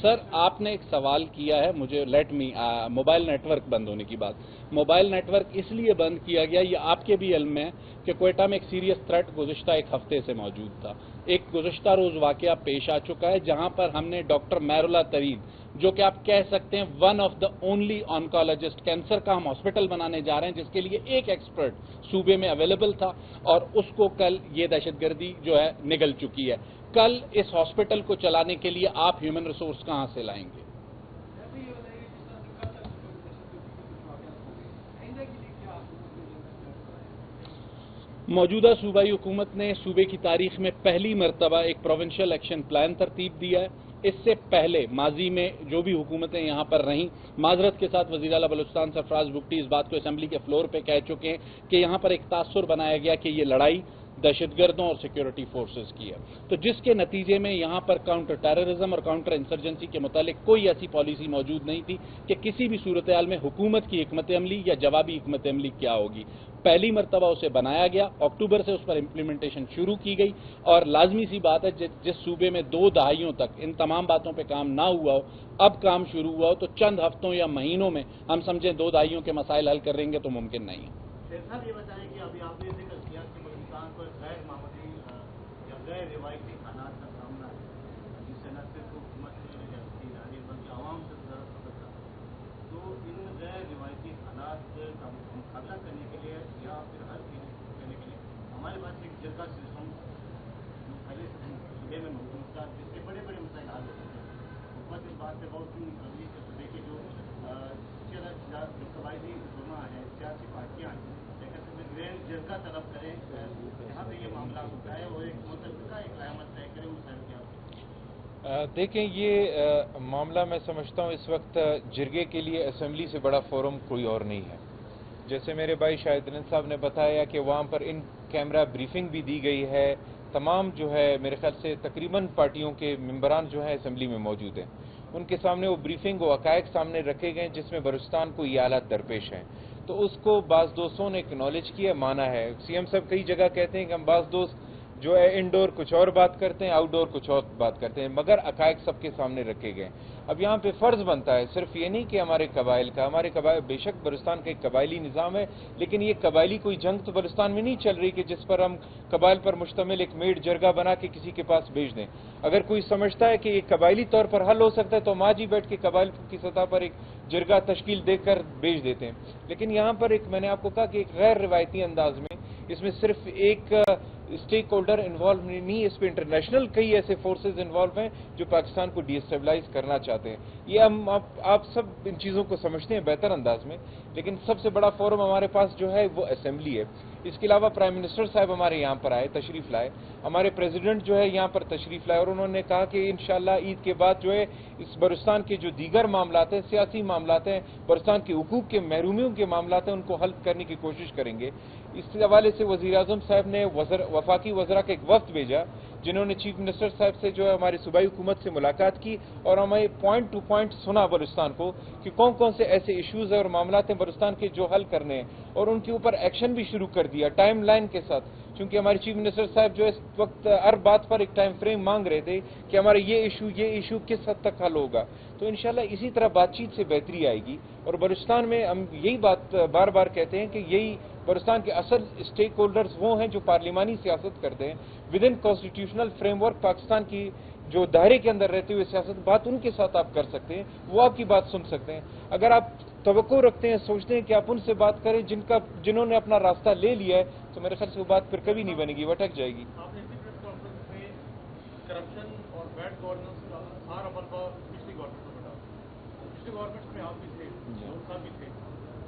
سر آپ نے ایک سوال کیا ہے مجھے، موبائل نیٹ ورک بند ہونے کی بات. موبائل نیٹ ورک اس لیے بند کیا گیا، یہ آپ کے بھی علم میں ہے کہ کوئٹہ میں ایک سیریس تھریٹ گزشتہ ایک ہفتے سے موجود تھا. ایک گزشتہ روز واقعہ پیش آ چکا ہے جہاں پر ہم نے ڈاکٹر مہر اللہ ترین، جو کہ آپ کہہ سکتے ہیں one of the only oncologist, cancer کا ہم ہاسپٹل بنانے جا رہے ہیں جس کے لیے ایک ایکسپرٹ صوبے میں اویلیبل تھا، اور اس کو کل یہ دہشت گردی جو ہے نگل چکی ہے. کل اس ہاسپٹل کو چلانے کے لیے آپ ہیومن ریسورس کہاں سے لائیں گے؟ موجودہ صوبائی حکومت نے صوبے کی تاریخ میں پہلی مرتبہ ایک پروونشل ایکشن پلان ترتیب دیا ہے. اس سے پہلے ماضی میں جو بھی حکومتیں یہاں پر رہیں، معذرت کے ساتھ وزیر اعلیٰ بلوچستان سرفراز بگٹی اس بات کو اسمبلی کے فلور پہ کہہ چکے ہیں کہ یہاں پر ایک تاثر بنایا گیا کہ یہ لڑائی دہشت گردوں اور سیکیورٹی فورسز کی ہے، تو جس کے نتیجے میں یہاں پر کاؤنٹر ٹیررزم اور کاؤنٹر انسرجنسی کے متعلق کوئی ایسی پالیسی موجود نہیں تھی کہ کسی بھی صورتحال میں حکومت کی حکمت عملی یا جوابی حکمت عملی کیا ہوگی. پہلی مرتبہ اسے بنایا گیا، اکتوبر سے اس پر امپلیمنٹیشن شروع کی گئی، اور لازمی سی بات ہے جس صوبے میں 2 دہائیوں تک ان تمام باتوں پہ کام نہ ہوا ہو، اب کام شروع ہوا ہو، تو چند ہفتوں یا مہینوں میں ہم سمجھیں 2 دہائیوں کے مسائل حل کر رہیں گے تو ممکن نہیں ہے. صاحب یہ بتائیں کہ ابھی آپ نے ذکر کیا کہ بلوچستان پر غیر معمولی یا غیر روایتی حالات کا سامنا ہے جس سے نہ صرف حکومت بلکہ عوام سے ضرورت پڑ رہا ہے، تو ان غیر روایتی حالات کا مقابلہ کرنے کے لیے یا پھر حل کرنے کے لیے ہمارے پاس ایک جرگہ سسٹم پہلے صوبے میں موجود تھا جس سے بڑے بڑے مسائل حل ہو سکتے ہیں. حکومت اس بات سے بہت نکلی کہ صوبے کے جو قبائلی جمع ہیں، سیاسی پارٹیاں ہیں، جرگہ طلب کریں یہاں پہ یہ معاملہ ہوتا ہے اور ایک متفقہ ایک قیامت طے کرے اس ٹائم کیا. دیکھیں یہ معاملہ میں سمجھتا ہوں اس وقت جرگے کے لیے اسمبلی سے بڑا فورم کوئی اور نہیں ہے. جیسے میرے بھائی شاہد رن صاحب نے بتایا کہ وہاں پر ان کیمرہ بریفنگ بھی دی گئی ہے، تمام جو ہے میرے خیال سے تقریباً پارٹیوں کے ممبران جو ہیں اسمبلی میں موجود ہیں، ان کے سامنے وہ بریفنگ و حقائق سامنے رکھے گئے جس میں بلوچستان کو یہ حالات درپیش ہیں. تو اس کو بعض دوستوں نے اکنالج کیا، مانا ہے. سی ایم صاحب کئی جگہ کہتے ہیں کہ ہم بعض دوست جو ہے انڈور کچھ اور بات کرتے ہیں، آؤٹ ڈور کچھ اور بات کرتے ہیں، مگر حقائق سب کے سامنے رکھے گئے. اب یہاں پہ فرض بنتا ہے صرف یہ نہیں کہ ہمارے قبائل کا، ہمارے قبائل بے شک بلوچستان کا ایک قبائلی نظام ہے، لیکن یہ قبائلی کوئی جنگ تو بلوچستان میں نہیں چل رہی کہ جس پر ہم قبائل پر مشتمل ایک میڈ جرگہ بنا کے کسی کے پاس بھیج دیں. اگر کوئی سمجھتا ہے کہ یہ قبائلی طور پر حل ہو سکتا ہے تو ہم آج ہی بیٹھ کے قبائل کی سطح پر ایک جرگہ تشکیل دے کر بھیج دیتے ہیں. لیکن یہاں پر ایک میں نے آپ کو کہا کہ ایک غیر روایتی انداز میں اس میں صرف ایک اسٹیک ہولڈر انوالو نہیں، اس پہ انٹرنیشنل کئی ایسے فورسز انوالو ہیں جو پاکستان کو ڈی اسٹیبلائز کرنا چاہتے ہیں. یہ ہم آپ سب ان چیزوں کو سمجھتے ہیں بہتر انداز میں، لیکن سب سے بڑا فورم ہمارے پاس جو ہے وہ اسمبلی ہے. اس کے علاوہ پرائم منسٹر صاحب ہمارے یہاں پر آئے، تشریف لائے، ہمارے پریزیڈنٹ جو ہے یہاں پر تشریف لائے، اور انہوں نے کہا کہ انشاءاللہ عید کے بعد جو ہے اس بلوچستان کے جو دیگر معاملات ہیں، سیاسی معاملات ہیں، بلوچستان کے حقوق کے محرومیوں کے معاملات ہیں، ان کو حل کرنے کی کوشش کریں گے. اس حوالے سے وزیر اعظم صاحب نے وفاقی وزراء کا ایک وفد بھیجا جنہوں نے چیف منسٹر صاحب سے جو ہے ہماری صوبائی حکومت سے ملاقات کی اور ہمیں پوائنٹ ٹو پوائنٹ سنا بلوچستان کو کہ کون کون سے ایسے ایشوز ہیں اور معاملات ہیں بلوچستان کے جو حل کرنے ہیں، اور ان کے اوپر ایکشن بھی شروع کر دیا ٹائم لائن کے ساتھ. چونکہ ہمارے چیف منسٹر صاحب جو اس وقت ہر بات پر ایک ٹائم فریم مانگ رہے تھے کہ ہمارا یہ ایشو کس حد تک حل ہوگا. تو انشاءاللہ اسی طرح بات چیت سے بہتری آئے گی. اور بلوچستان میں ہم یہی بات بار بار کہتے ہیں کہ یہی بلوچستان کے اصل اسٹیک ہولڈرز وہ ہیں جو پارلیمانی سیاست کرتے ہیں with in constitutional frame work. Pakistan کی جو دائرے کے اندر رہتے ہوئے سیاست بات ان کے ساتھ آپ کر سکتے ہیں، وہ آپ کی بات سن سکتے ہیں. اگر آپ توقع رکھتے ہیں، سوچتے ہیں کہ آپ ان سے بات کریں جنہوں نے اپنا راستہ لے لیا ہے، تو میرے خیال سے وہ بات پھر کبھی نہیں بنے گی، وہ اٹک جائے گی. آپ نے اسی پریس کانفرنس میں کرپشن اور بیڈ گورننس کا ہر عمل کا پچھلی گورنمنٹ کو بتا، پچھلی گورنمنٹ میں آپ بھی تھے، صاحب بھی تھے،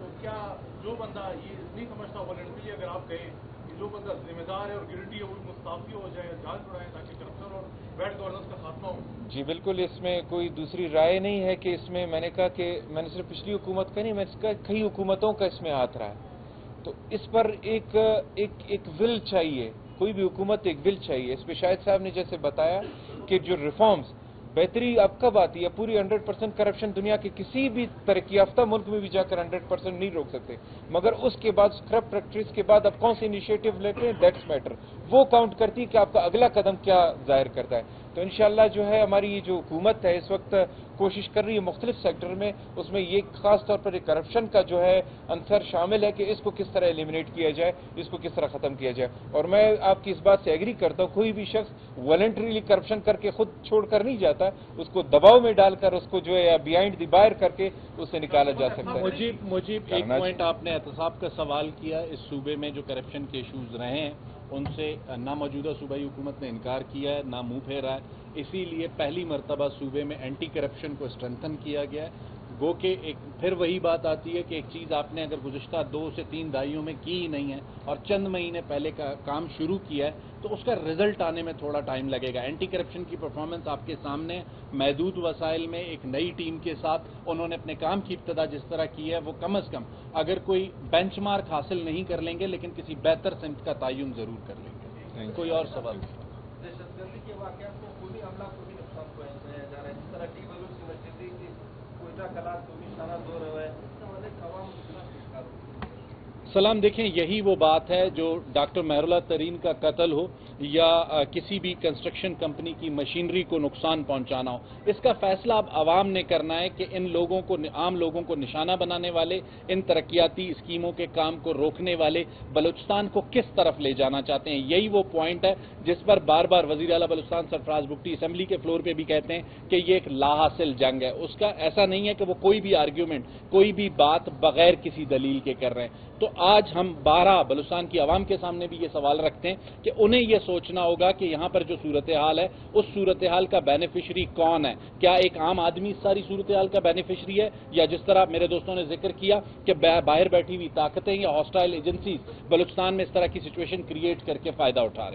تو کیا جو بندہ یہ نہیں سمجھتا والنٹری اگر آپ کہیں کہ جو بندہ ذمہ دار ہے اور گلٹی ہے وہ مستعفی ہو جائے، جان چھڑائیں تاکہ کرپشن اور بیڈ گورننس کا خاتمہ ہو؟ جی بالکل، اس میں کوئی دوسری رائے نہیں ہے کہ اس میں میں نے کہا کہ میں نے صرف پچھلی حکومت کا نہیں، میں نے کہا کئی حکومتوں کا اس میں ہاتھ رہا ہے. تو اس پر ایک ول چاہیے، کوئی بھی حکومت ایک ول چاہیے. اس پہ شاہد صاحب نے جیسے بتایا کہ جو ریفارمز بہتری اب کب آتی ہے، پوری 100% کرپشن دنیا کے کسی بھی ترقی یافتہ ملک میں بھی جا کر 100% نہیں روک سکتے، مگر اس کے بعد کرپٹ پریکٹس کے بعد اب کون سے انیشیٹو لیتے ہیں دیٹس میٹر. وہ کاؤنٹ کرتی ہے کہ آپ کا اگلا قدم کیا ظاہر کرتا ہے. تو انشاءاللہ جو ہے ہماری یہ جو حکومت ہے اس وقت کوشش کر رہی ہے مختلف سیکٹر میں، اس میں یہ خاص طور پر کرپشن کا جو ہے عنصر شامل ہے کہ اس کو کس طرح ایلیمنیٹ کیا جائے، اس کو کس طرح ختم کیا جائے۔ اور میں آپ کی اس بات سے ایگری کرتا ہوں، کوئی بھی شخص والنٹریلی کرپشن کر کے خود چھوڑ کر نہیں جاتا، اس کو دباؤ میں ڈال کر اس کو جو ہے بیہائنڈ دی بائر کر کے اس سے نکالا جا سکتا ہے۔ مجیب ایک پوائنٹ آپ نے احتساب کا سوال کیا، اس صوبے میں جو کرپشن کے ایشوز رہے ہیں ان سے نہ موجودہ صوبائی حکومت نے انکار کیا ہے نہ منہ پھیرا ہے، اسی لیے پہلی مرتبہ صوبے میں اینٹی کرپشن کو اسٹرینتھن کیا گیا ہے۔ گو کہ ایک پھر وہی بات آتی ہے کہ ایک چیز آپ نے اگر گزشتہ 2 سے 3 دہائیوں میں کی ہی نہیں ہے اور چند مہینے پہلے کا کام شروع کیا ہے تو اس کا رزلٹ آنے میں تھوڑا ٹائم لگے گا۔ اینٹی کرپشن کی پرفارمنس آپ کے سامنے، محدود وسائل میں ایک نئی ٹیم کے ساتھ انہوں نے اپنے کام کی ابتدا جس طرح کی ہے وہ کم از کم اگر کوئی بینچ مارک حاصل نہیں کر لیں گے لیکن کسی بہتر سمت کا تعین ضرور کر لیں گے۔ کوئی اور سوال؟ دہشت گردی کے واقعات میں خودی حملہ کو بھی نقصان پہنچایا جا رہا ہے، جس طرح ٹی بلوچ یونیورسٹی کی کوئٹہ کلاس کو بھی نشانہ دو رہا ہے، اس سے مالک عوام کتنا شکار ہو۔ سلام، دیکھیں یہی وہ بات ہے جو ڈاکٹر مہراللہ ترین کا قتل ہو یا کسی بھی کنسٹرکشن کمپنی کی مشینری کو نقصان پہنچانا ہو، اس کا فیصلہ اب عوام نے کرنا ہے کہ ان لوگوں کو، عام لوگوں کو نشانہ بنانے والے، ان ترقیاتی اسکیموں کے کام کو روکنے والے بلوچستان کو کس طرف لے جانا چاہتے ہیں۔ یہی وہ پوائنٹ ہے جس پر بار بار وزیر اعلیٰ بلوچستان سرفراز بگٹی اسمبلی کے فلور پہ بھی کہتے ہیں کہ یہ ایک لا حاصل جنگ ہے۔ اس کا ایسا نہیں ہے کہ وہ کوئی بھی آرگیومنٹ، کوئی بھی بات بغیر کسی دلیل کے کر رہے ہیں۔ تو آج ہم 12 بلوچستان کی عوام کے سامنے بھی یہ سوال رکھتے ہیں کہ انہیں یہ سوچنا ہوگا کہ یہاں پر جو صورتحال ہے اس صورتحال کا بینیفیشری کون ہے۔ کیا ایک عام آدمی اس ساری صورتحال کا بینیفیشری ہے، یا جس طرح میرے دوستوں نے ذکر کیا کہ باہر بیٹھی ہوئی طاقتیں یا ہاسٹائل ایجنسیز بلوچستان میں اس طرح کی سچویشن کریٹ کر کے فائدہ اٹھا رہے ہیں۔